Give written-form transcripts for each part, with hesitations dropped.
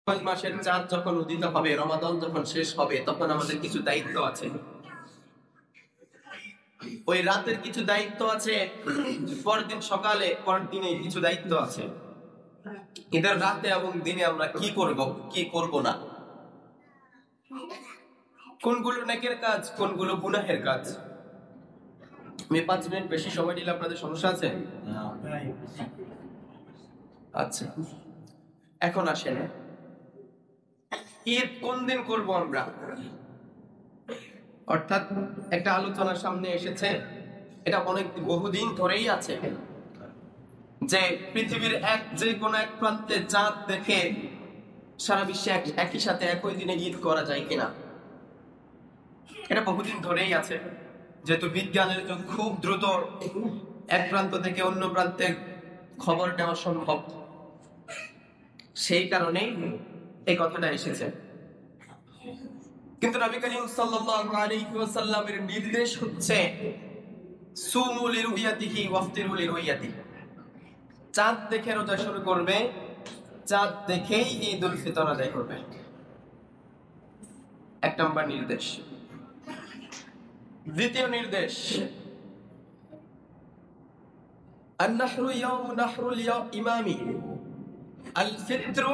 মাসের চাঁদ যখন উদিত হবে, রমাদান যখন শেষ হবে, তখন আমাদের কিছু দায়িত্ব আছে। ওই রাতের কিছু দায়িত্ব আছে, পরদিন সকালে পরদিনে কিছু দায়িত্ব আছে। ঈদের রাতে এবং দিনে আমরা কি করব, কি করব না, কোনগুলো নেকের কাজ, কোনগুলো গুনাহের কাজ। আমি 5 মিনিট বেশি সময় নিলে আপনাদের সমস্যা আছে? আচ্ছা, এখন আসেন, ঈদ কোন দিন করব আমরা? অর্থাৎ একটা আলোচনা সামনে এসেছে, এটা অনেক বহুদিন ধরেই আছে, যে পৃথিবীর যে কোনো এক প্রান্তে চাঁদ দেখে সারা বিশ্বে একই সাথে একই দিনে ঈদ করা যায় কিনা। এটা বহুদিন ধরেই আছে, যেহেতু বিজ্ঞানের যুগ, খুব দ্রুত এক প্রান্ত থেকে অন্য প্রান্তের খবর নেওয়া সম্ভব, সেই কারণেই এই কথাটা এসেছে। কিন্তু নবী করিম সাল্লাল্লাহু আলাইহি ওয়াসাল্লামের নির্দেশ হচ্ছে সুমু লিরুয়াতিহি ওয়াফতিরু লিরুয়াতিহি। চাঁদ দেখে রোজা শুরু করবে, চাঁদ দেখেই ঈদুল ফিতর আদায় করবে। এক নম্বর নির্দেশ। দ্বিতীয় নির্দেশ, আন-নাহরু ইয়াউমু নাহরুল ইমামি, আল ফিত্রু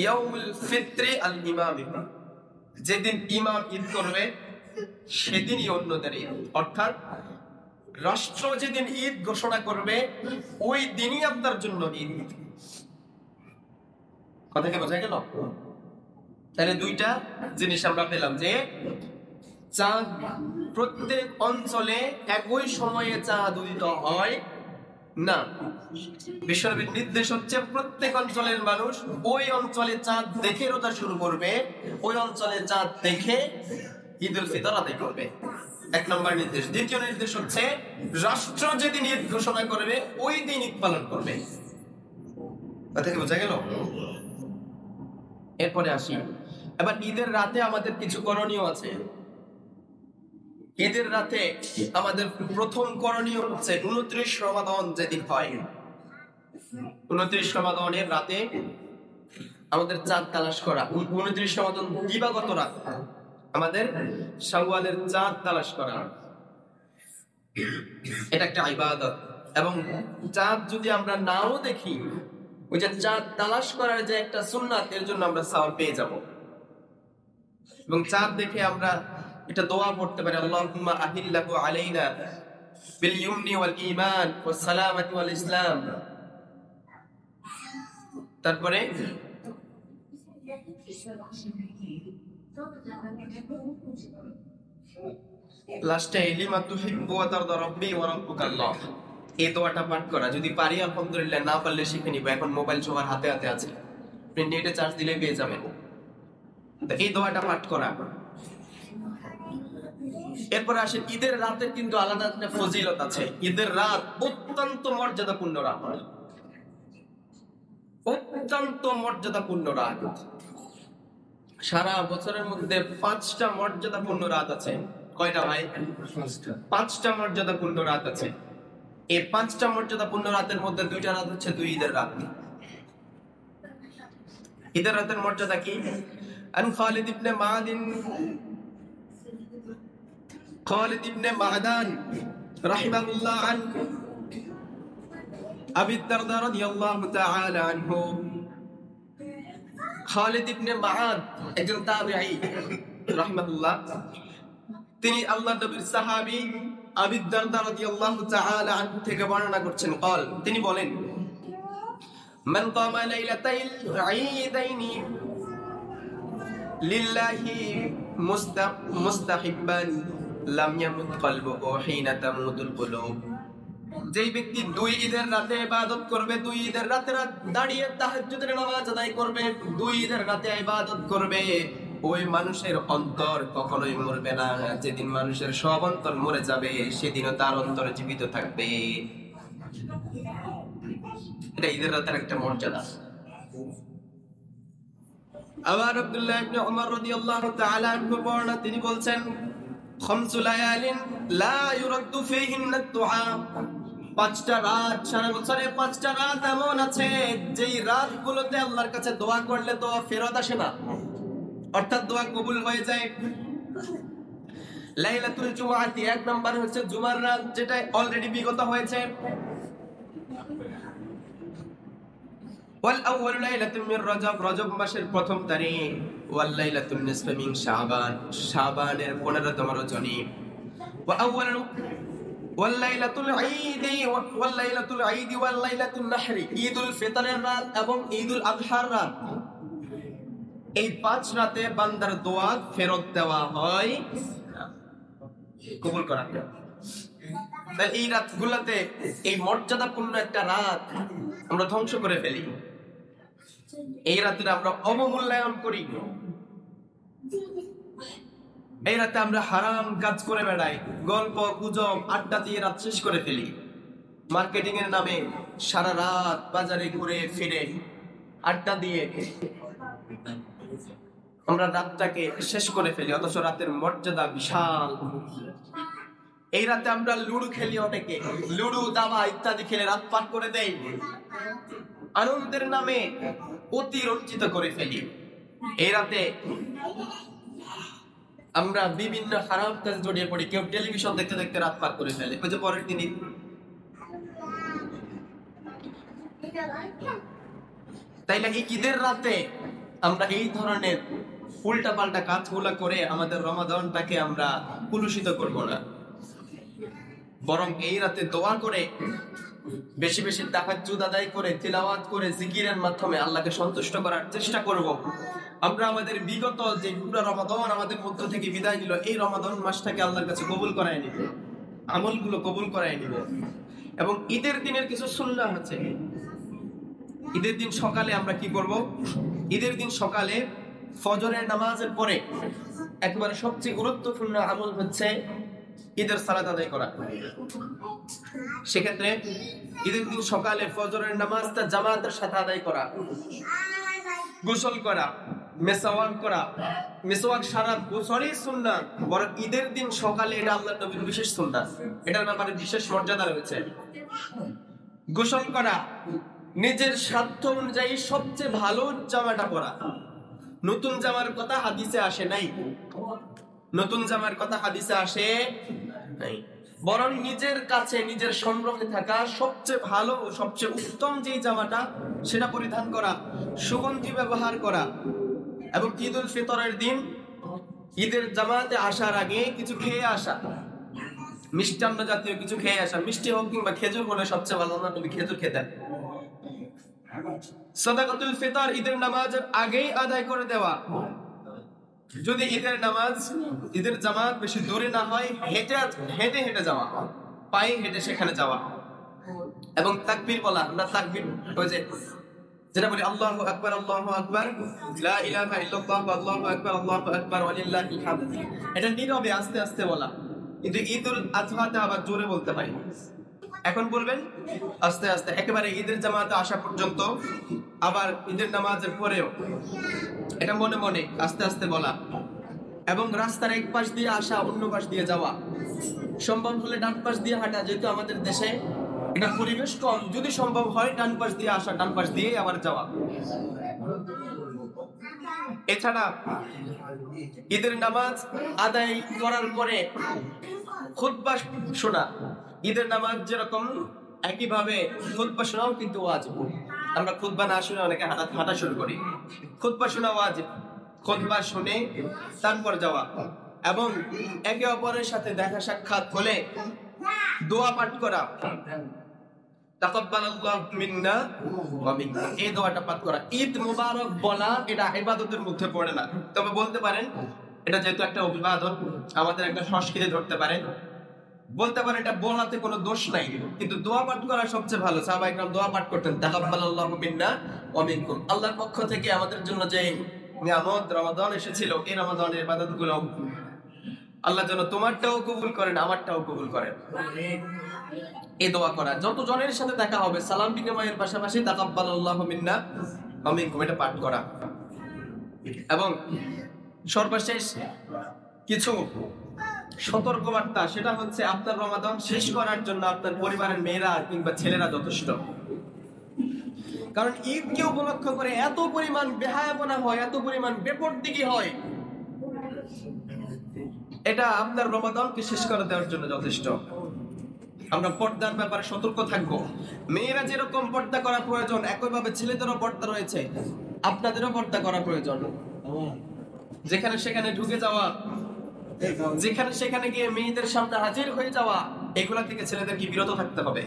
ইয়াউমুল ফিত্রি আল ইমামি। যেদিন ইমাম ঈদ করবে সেদিনই অন্যদের ঈদ। অর্থাৎ রাষ্ট্র যেদিন ঈদ ঘোষণা করবে ওই দিনই আপনার জন্য ঈদ। কথা কি বোঝা গেল? তাহলে দুইটা জিনিস আমরা পেলাম, যে চাঁদ প্রত্যেক অঞ্চলে একই সময়ে চাঁদ উদিত হয় না। বিশ্বনবীর নির্দেশ হচ্ছে প্রত্যেক অঞ্চলের মানুষ ওই অঞ্চলে চাঁদ দেখে রোজা শুরু করবে, ওই অঞ্চলে চাঁদ দেখে ঈদুল ফিতর আদায় করবে। এক নম্বর নির্দেশ। দ্বিতীয় নির্দেশ হচ্ছে রাষ্ট্র যেদিন ঈদ ঘোষণা করবে ওই দিন ঈদ পালন করবে। কথা কি বোঝা গেল? এরপরে আসি, এবার ঈদের রাতে আমাদের কিছু করণীয় আছে। ঈদের রাতে আমাদের প্রথম করণীয় হচ্ছে 29 রমাদান যেদিন হয়, 29 রমাদানের রাতে আমাদের চাঁদ তালাশ করা। 29 রমাদান দিবাগত রাত আমাদের শাওয়ালের চাঁদ তালাশ করা, এটা একটা ইবাদত। এবং চাঁদ যদি আমরা নাও দেখি, ওই যে চাঁদ তালাশ করার যে একটা সুন্নাত, এর জন্য আমরা সওয়াব পেয়ে যাব। এবং চাঁদ দেখে আমরা এটা দোয়া পড়তে পারি, আল্লাহুম্মা আহিল্লাহু আলাইনা বিল ইউমনি ওয়াল ঈমান ওয়াস সালামাতি ওয়াল ইসলাম। তারপরে লাস্টে লিমা তুহিব্বু ওয়া তারদা রাব্বি ওয়া রাব্বুকা আল্লাহ, এই দোয়াটা পাঠ করা। যদি পারি আলহামদুলিল্লাহ, না পারলে শিখে নিব। এখন মোবাইল সবার হাতে হাতে আছে, আপনি নেটে চার্জ দিলেই পেয়ে যাবেন। এই দোয়াটা পাঠ করা। এরপর আসে ঈদের রাতের কিন্তু আলাদা একটা ফজিলত আছে। ঈদের রাত অত্যন্ত মর্যাদাপূর্ণ রাত, অত্যন্ত মর্যাদাপূর্ণ রাত। সারা বছরের মধ্যে 5টা মর্যাদাপূর্ণ রাত আছে। কয়টা ভাই? 5টা মর্যাদাপূর্ণ রাত আছে। এই 5টা মর্যাদাপূর্ণ রাতের মধ্যে 2টা রাত হচ্ছে দুই ঈদের রাত। ঈদের রাতের মর্যাদা কি? আন খালিদ ইবনে মাদান রাহিমাহুল্লাহ আনহু, আবি দারদা রাদিয়াল্লাহু তাআলা আনহু। খালিদ ইবনে মাআদ একজন তাবেঈ রাহিমাহুল্লাহ, তিনি আল্লাহর নবীর সাহাবী আবি দারদা রাদিয়াল্লাহু তাআলা আনহু থেকে বর্ণনা করছেন। তিনি বলেন, মান কামা লাইলাতাইল ঈদাইনি লিল্লাহি মুস্তাহিব্বান লাম ইয়ামুত কলবুহু হিনা তামুতুল কুলুব। যেই ব্যক্তি 2 ঈদের রাতে ইবাদত করবে, 2 ঈদের রাতে দাঁড়িয়ে তাহাজ্জুদের নামাজ আদায় করবে, 2 ঈদের রাতে ইবাদত করবে, ওই মানুষের অন্তর কখনোই মরবে না। যেদিন মানুষের সব অন্তর মরে যাবে, সেদিনও তার অন্তর জীবিত থাকবে। এটা ঈদের রাতের একটা মর্যাদা। আবার আব্দুল্লাহ ইবনে উমর রাদিয়াল্লাহু তাআলা আনহু বর্ণনা, তিনি বলছেন, খামসু লায়ালিন লা ইউরাদ্দু ফীহিন্না দুআ। 5টা রাত, সারা বছরে 5টা রাত এমন আছে যেই রাতগুলোতে আল্লাহর কাছে দোয়া করলে দোয়া ফেরত আসে না, অর্থাৎ দোয়া কবুল হয়ে যায়। লাইলাতুল জুমআতি 1 নাম্বার হচ্ছে জুমার রাত, যেটা অলরেডি বিগত হয়েছে। ওয়াল আউয়ালু লাইলাতুম মির রজব, রজব মাসের প্রথম তারিখ। ওয়াল লাইলাতুন নিসফু মিন শাবান, শাবানের 15তম রজনী। ওয়া আউয়ালু ওয়াল লাইলাতুল ঈদি, ওয়াল লাইলাতুল ঈদি ওয়াল লাইলাতুন নাহরি, ঈদুল ফিতরের রাত এবং ঈদুল আযহার রাত। এই 5 রাতে বান্দার দোয়া ফেরত দেওয়া হয়, কবুল করা হয়। তাই এই রাতগুলোতে, এই মর্যাদাপূর্ণ একটা রাত আমরা ধ্বংস করে ফেলি। এই রাতে আমরা অবমূল্যায়ন করি, এই রাতে আমরা হারাম কাজ করে বেড়াই, গল্প গুজব আড্ডা দিয়ে রাত শেষ করে ফেলি। মার্কেটিং এর নামে সারা রাত বাজারে ঘুরে ফিরে আড্ডা দিয়ে আমরা রাতটাকে শেষ করে ফেলি, অথচ রাতের মর্যাদা বিশাল। এই রাতে আমরা লুডো খেলি, অনেকে লুডো দাবা ইত্যাদি খেলে রাত পার করে দেই, আনন্দের নামে অতিরঞ্জিত করে ফেলি। এই রাতে আমরা বিভিন্ন খারাপ কাজে জড়িয়ে পড়ি, কেউ টেলিভিশন দেখতে দেখতে রাত পার করে ফেলে, ওই যে পরের দিনই। তাই নাকি ঈদের রাতে আমরা এই ধরনের উল্টা পাল্টা কাজগুলা করে আমাদের রমাদানটাকে আমরা কুলুষিত করব না, বরং এই রাতে দোয়া করে, বেশি বেশি তাহাজ্জুদ আদায় করে, তিলাওয়াত করে, জিকিরের মাধ্যমে আল্লাহকে সন্তুষ্ট করার চেষ্টা করব। আমরা আমাদের বিগত যে পুরো রমাদান আমাদের মধ্য থেকে বিদায় নিল, এই রমাদান মাসটাকে আল্লাহর কাছে কবুল করায় নিব, আমলগুলো কবুল করায় নিব। এবং ঈদের দিনের কিছু সুন্নাহ আছে। ঈদের দিন সকালে আমরা কি করব? ঈদের দিন সকালে ফজরের নামাজের পরে একবারে সবচেয়ে গুরুত্বপূর্ণ আমল হচ্ছে ঈদের সালাত আদায় করা। সেক্ষেত্রে ঈদের দিন সকালে ফজরের নামাজটা জামাতের সাথে আদায় করা, গোসল করা, মেসওয়াক করা। মেসওয়াক সারা বছরই সুন্নাত, বরং ঈদের দিন সকালে এটা আল্লাহর নবীর বিশেষ সুন্নাত, এটার ব্যাপারে বিশেষ মর্যাদা রয়েছে। গোসল করা, নিজের সাধ্য অনুযায়ী সবচেয়ে ভালো জামাটা পরা। নতুন জামার কথা হাদিসে আসে নাই, নতুন জামার কথা হাদিসে আসে নাই, বরং নিজের কাছে নিজের সংগ্রহে থাকা সবচেয়ে ভালো, সবচেয়ে উত্তম যে জামাটা সেটা পরিধান করা, সুগন্ধি ব্যবহার করা। এবং ঈদুল ফিতরের দিন ঈদের জামাতে আসার আগে কিছু খেয়ে আসা, মিষ্টান্ন জাতীয় কিছু খেয়ে আসা, মিষ্টি হোক কিংবা খেজুর হলে সবচেয়ে ভালো। না তুমি খেজুর খেতেন। সাদাকাতুল ফিতর ঈদের নামাজের আগেই আদায় করে দেওয়া। যদি ঈদের নামাজ, ঈদের জামাত বেশি দূরে না হয়, হেঁটে হেঁটে যাওয়া, পায়ে হেঁটে সেখানে যাওয়া। এবং তাকবীর বলা, আমরা তাকবীর ওই যে যেটা বলি আল্লাহু আকবার, আল্লাহু আকবার, লা ইলাহা ইল্লাল্লাহ, আল্লাহু আকবার, আল্লাহু আকবার, ওয়ালিল্লাহিল হামদ, এটা নীরবে আস্তে আস্তে বলা। কিন্তু ঈদুল আযহাতে আবার জোরে বলতে হয়। এখন বলবেন আস্তে আস্তে, একেবারে ঈদের জামাতে আসা পর্যন্ত, আবার ঈদের নামাজের পরেও এটা মনে মনে আস্তে আস্তে বলা। এবং রাস্তার এক পাশ দিয়ে আসা, অন্য পাশ দিয়ে যাওয়া, সম্ভব হলে ডান পাশ দিয়ে হাঁটা, যেহেতু আমাদের দেশে এটা পরিবেশ কম, যদি সম্ভব হয় ডান পাশ দিয়ে আসা, ডান পাশ দিয়ে আবার যাওয়া। এছাড়া ঈদের নামাজ আদায় করার পরে খুতবা শোনা, ঈদের নামাজ যেরকম একইভাবে খুতবা শোনাও কিন্তু ওয়াজিব। আমরা খুতবা না শুনে অনেকে হাঁটা শুরু করি, খুতবা শোনা ওয়াজিব। খুতবা শুনে তারপর যাওয়া, এবং একে অপরের সাথে দেখা সাক্ষাৎ হলে দোয়া পাঠ করা, তাকাব্বালাল্লাহু মিন্না ওয়া মিনকুম, এই দোয়াটা পাঠ করা। ঈদ মুবারক বলা এটা ইবাদতের মধ্যে পড়ে না, তবে বলতে পারেন এটা যেহেতু একটা অভিবাদন, আমাদের একটা সংস্কৃতি ধরতে পারেন, বলতে পারেন, এটা বলাতে কোনো দোষ নাই। কিন্তু দোয়া পাঠ করা সবচেয়ে ভালো। সাহাবায়ে কেরাম দোয়া পাঠ করতেন, তাকাব্বালাল্লাহু মিন্না ওয়া মিনকুম, আল্লাহর পক্ষ থেকে আমাদের জন্য যে নিয়ামত রমাদান এসেছিল, এই রমাদানের ইবাদতগুলো আল্লাহ যেন তোমারটাও কবুল করেন, আমারটাও কবুল করেন, এই দোয়া করা। যত জনের সাথে দেখা হবে সালাম বিনিময়ের পাশাপাশি তাকাব্বালাল্লাহু মিন্না ওয়া মিনকুম এটা পাঠ করা। এবং সর্বশেষ কিছু সতর্কবার্তা, সেটা হচ্ছে আপনার রমাদান শেষ করার জন্য আপনার পরিবারের মেয়েরা কিংবা ছেলেরা যথেষ্ট। কারণ ঈদকে উপলক্ষ করে এত পরিমাণ বেহায়াপনা হয়, এত পরিমাণ বেপরদিকি হয়, এটা আপনার রমাদানকে শেষ করে দেওয়ার জন্য যথেষ্ট। আমরা পর্দার ব্যাপারে সতর্ক থাকবো। মেয়েরা যেরকম পর্দা করা প্রয়োজন, একইভাবে ছেলেদেরও পর্দা রয়েছে, আপনাদেরও পর্দা করা প্রয়োজন। যেখানে সেখানে ঢুকে যাওয়া, যেখানে সেখানে গিয়ে মেয়েদের সামনে হাজির হয়ে যাওয়া, এগুলা থেকে ছেলেদেরকে বিরত থাকতে হবে।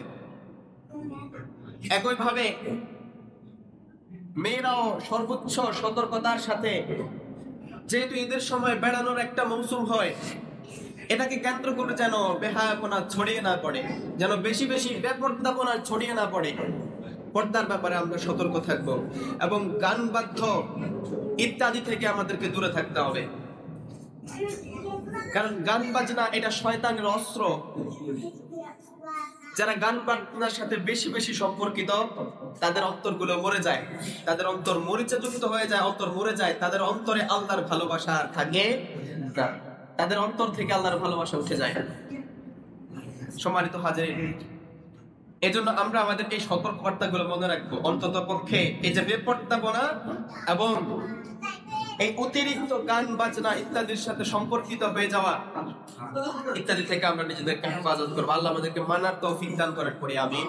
একইভাবে মেয়েরাও সর্বোচ্চ সতর্কতার সাথে, যেহেতু ঈদের সময় বেড়ানোর একটা মৌসুম হয়, এটাকে কেন্দ্র করে যেন বেহায়াপনা ছড়িয়ে না পড়ে, যেন বেশি বেশি বেপর্দাপনা ছড়িয়ে না পড়ে, পর্দার ব্যাপারে আমরা সতর্ক থাকব এবং গান বাদ্য ইত্যাদি থেকে আমাদেরকে দূরে থাকতে হবে। কারণ গান বাজনা এটা শয়তানের অস্ত্র। যারা গান বাজনার সাথে বেশি বেশি সম্পর্কিত, তাদের অন্তরগুলো মরে যায়, তাদের অন্তর মরিচাযুক্ত হয়ে যায়, অন্তর মরে যায়, তাদের অন্তরে আল্লাহর ভালোবাসা আর থাকে না, তাদের অন্তর থেকে আল্লাহর ভালোবাসা উঠে যায়। সম্মানিত হাজির, এজন্য আমরা আমাদের এই সতর্কবার্তাগুলো মনে রাখবো। অন্তত পক্ষে এই যে বেপর্দাপনা এবং এই অতিরিক্ত গান বাজনা ইত্যাদির সাথে সম্পর্কিত হয়ে যাওয়া ইত্যাদি থেকে আমরা নিজেদেরকে হেফাজত করবো। আল্লাহ আমাদেরকে মানার তৌফিক দান করেন, করি আমিন।